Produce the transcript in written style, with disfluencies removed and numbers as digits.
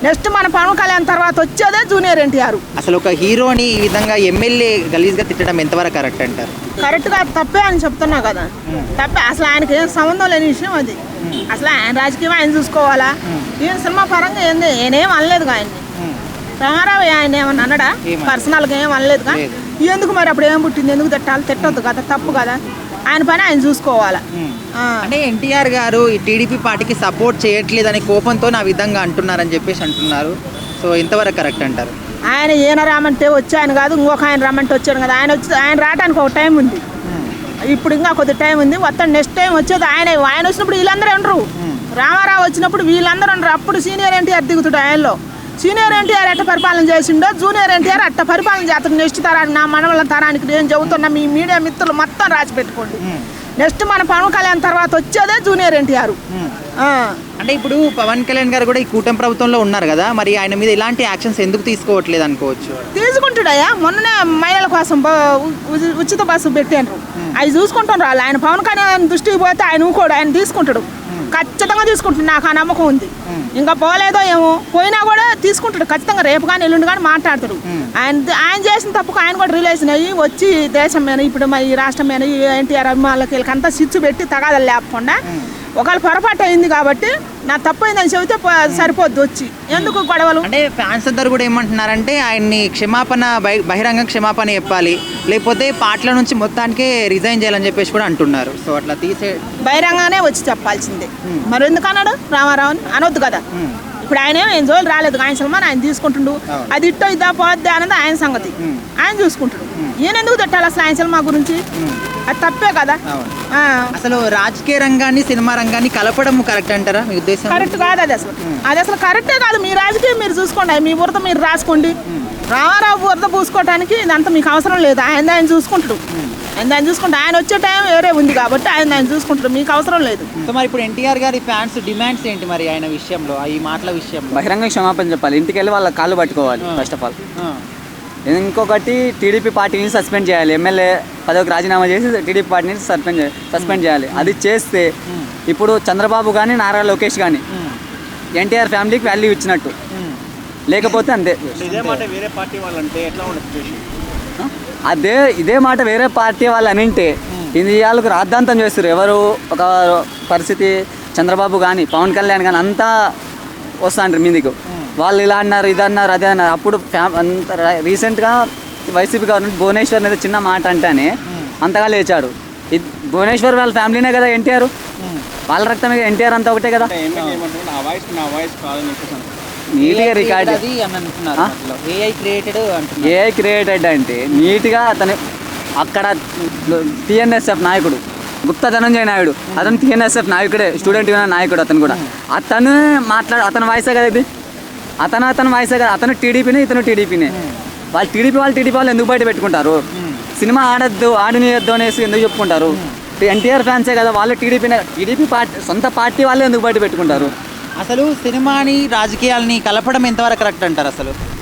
Next మన పవన్ కళ్యాణ్ తర్వాత వచ్చేదే జూనియర్ ఎన్టీఆర్. అసలు ఒక హీరోని ఈ విధంగా ఎమ్మెల్యే గలీజ్గా తిట్టడం ఎంతవరకు కరెక్ట్ అంటారు? కరెక్ట్గా తప్పే అని చెప్తున్నా కదా, తప్పే. అసలు ఆయనకి ఏం సంబంధం లేని విషయం అది. అసలు ఆయన రాజకీయం ఆయన చూసుకోవాలా. ఈయన సినిమా పరంగా ఏంది, నేనేం అనలేదు ఆయన్ని. రామారావు ఆయన ఏమన్నా అన్నాడా? పర్సనల్గా ఏం అనలేదుగా. ఎందుకు మరి అప్పుడు ఏం పుట్టింది, ఎందుకు తిట్టొద్దు కదా, తప్పు కదా. ఆయన పని ఆయన చూసుకోవాలా. అంటే ఎన్టీఆర్ గారు ఈ టీడీపీ పార్టీకి సపోర్ట్ చేయట్లేదనే కోపంతో నా విధంగా అంటున్నారని చెప్పేసి అంటున్నారు. సో ఎంతవరకు కరెక్ట్ అంటారు? ఆయన ఈయన రామంటే వచ్చి ఆయన కాదు, ఇంకొక ఆయన రమ్మంటే వచ్చాడు కదా. ఆయన రావడానికి ఒక టైం ఉంది. ఇప్పుడు ఇంకా కొద్ది టైం ఉంది. మొత్తం నెక్స్ట్ టైం వచ్చేది ఆయన వచ్చినప్పుడు వీళ్ళందరూ ఉండరు. రామారావు వచ్చినప్పుడు వీళ్ళందరూ ఉండరు. అప్పుడు సీనియర్ ఎన్టీఆర్ దిగుతాడు ఆయనలో. సీనియర్ ఎన్టీఆర్ ఎట్ట పరిపాలన చేసిండో జూనియర్ ఎన్టీఆర్ అట్ట పరిపాలన చేస్తాడు. నెక్స్ట్ తరానికి, నా మనవల తరానికి నేను చెబుతున్నా, మీ మీడియా మిత్రులు మొత్తం రాసి పెట్టుకోండి. నెక్స్ట్ మన పవన్ కళ్యాణ్ తర్వాత వచ్చేదే జూనియర్ ఎన్టీఆర్. అంటే ఇప్పుడు పవన్ కళ్యాణ్ గారు కూడా ఈ కూటమి ప్రభుత్వంలో ఉన్నారు కదా, మరి ఆయన మీద ఇలాంటి యాక్షన్స్ ఎందుకు తీసుకోవట్లేదు అనుకోవచ్చు? తీసుకుంటాడయ్యా. మొన్ననే మహిళల కోసం ఉచిత బస్సు పెట్టారు. అవి చూసుకుంటారు వాళ్ళు. ఆయన పవన్ కళ్యాణ్ దృష్టికి పోతే ఆయన ఊకోడు, ఆయన తీసుకుంటాడు. ఖచ్చితంగా తీసుకుంటాడు, నాకు ఆ నమ్మకం ఉంది. ఇంకా పోలేదో ఏమో, పోయినా కూడా తీసుకుంటాడు ఖచ్చితంగా. రేపు కానీ ఎల్లుండి కానీ మాట్లాడతాడు. ఆయన చేసిన తప్పుకు ఆయన కూడా రిలేషన్ అయ్యి వచ్చి దేశం మీద, ఇప్పుడు ఈ రాష్ట్రం మీద ఎన్టీఆర్ అభిమానులకి వీళ్ళకంతా సిచ్చు పెట్టి తగాదలు లేకుండా ఒకవేళ పొరపాటు అయింది కాబట్టి నా తప్పు అయిందని చెబితే సరిపోద్ది. వచ్చి ఎందుకు గొడవలు? అంటే ఫ్యాన్స్ అందరు కూడా ఏమంటున్నారంటే ఆయన్ని బహిరంగ క్షమాపణ చెప్పాలి, లేకపోతే పార్టీల నుంచి మొత్తానికి రిజైన్ చేయాలని చెప్పేసి కూడా అంటున్నారు. సో అట్లా బహిరంగానే వచ్చి చెప్పాల్సిందే. మరి ఎందుకు అన్నాడు రామారావుని? అనొద్దు కదా. ఇప్పుడు ఆయన ఏం జోలు రాలేదు. ఆయన సల్మాన్ ఆయన తీసుకుంటుండు. అది ఇట్టో ఇద్దా పోద్ది అన్నది ఆయన సంగతి, ఆయన చూసుకుంటాడు. ఈయన ఎందుకు తిట్టాలి అసలు ఆయన సినిమా గురించి? అది తప్పే కదా. అసలు రాజకీయ రంగాన్ని సినిమా రంగాన్ని కలపడం కరెక్ట్ అంటారా మీ ఉద్దేశం? కరెక్ట్ కాదు అది అసలు. అది అసలు కరెక్టే కాదు. మీ రాజకీయం మీరు చూసుకోండి, మీ బురద మీరు రాసుకోండి. రామారావు బురద పూసుకోవడానికి ఇదంతా మీకు అవసరం లేదు. ఆయన చూసుకుంటాడు. ఆయన చూసుకుంటే ఆయన వచ్చే టైం వేరే ఉంది కాబట్టి ఆయన చూసుకుంటాడు, మీకు అవసరం లేదు. సో మరి ఇప్పుడు ఎన్టీఆర్ గారి ఫ్యాన్స్ డిమాండ్స్ ఏంటి మరి ఆయన విషయంలో, ఈ మాటల విషయంలో? బహిరంగ క్షమాపణ చెప్పాలి, ఇంటికి వెళ్ళి వాళ్ళ కాళ్ళు పట్టుకోవాలి ఫస్ట్ ఆఫ్ ఆల్. ఇంకొకటి టీడీపీ పార్టీని సస్పెండ్ చేయాలి. ఎమ్మెల్యే పదవికి రాజీనామా చేసి టీడీపీ పార్టీని సస్పెండ్ చేయాలి. అది చేస్తే ఇప్పుడు చంద్రబాబు కానీ నారా లోకేష్ కానీ ఎన్టీఆర్ ఫ్యామిలీకి వాల్యూ ఇచ్చినట్టు. లేకపోతే అంతే. ఇదే మాట వేరే పార్టీ వాళ్ళు అనింటే ఇండియాలకు రాద్ధాంతం చేస్తారు. ఎవరు ఒక పరిస్థితి చంద్రబాబు కానీ పవన్ కళ్యాణ్ కానీ అంతా వస్తాంటారు మీదికు. వాళ్ళు ఇలా అన్నారు, ఇది అన్నారు, అదే అన్నారు. అప్పుడు రీసెంట్గా వైసీపీ గవర్నమెంట్ భువనేశ్వర్ అనేది చిన్న మాట అంటేనే అంతగా లేచాడు. భువనేశ్వర్ వాళ్ళ ఫ్యామిలీనే కదా ఎన్టీఆర్, వాళ్ళ రక్తమే ఎన్టీఆర్ అంతా ఒకటే కదా. నీట్గా రికార్డ్ ఏఐ క్రియేటెడ్ అంటే నీట్గా అతను అక్కడ టీఎన్ఎస్ఎఫ్ నాయకుడు గుప్తా ధనంజయ నాయుడు, అతను టీఎన్ఎస్ఎఫ్ నాయకుడే, స్టూడెంట్ యూనియన్ నాయకుడు. అతను కూడా అతను అతని వాయిసే కదా ఇది, అతని వాయిసే కదా. అతను టీడీపీనే, ఇతను టీడీపీనే. టీడీపీ వాళ్ళు ఎందుకు బయట పెట్టుకుంటారు? సినిమా ఆడనియద్దు అనేసి ఎందుకు చెప్పుకుంటారు? ఎన్టీఆర్ ఫ్యాన్సే కదా వాళ్ళు. టీడీపీ పార్టీ సొంత పార్టీ వాళ్ళే ఎందుకు బయట పెట్టుకుంటారు? అసలు సినిమాని రాజకీయాలని కలపడం ఎంతవరకు కరెక్ట్ అంటారు అసలు?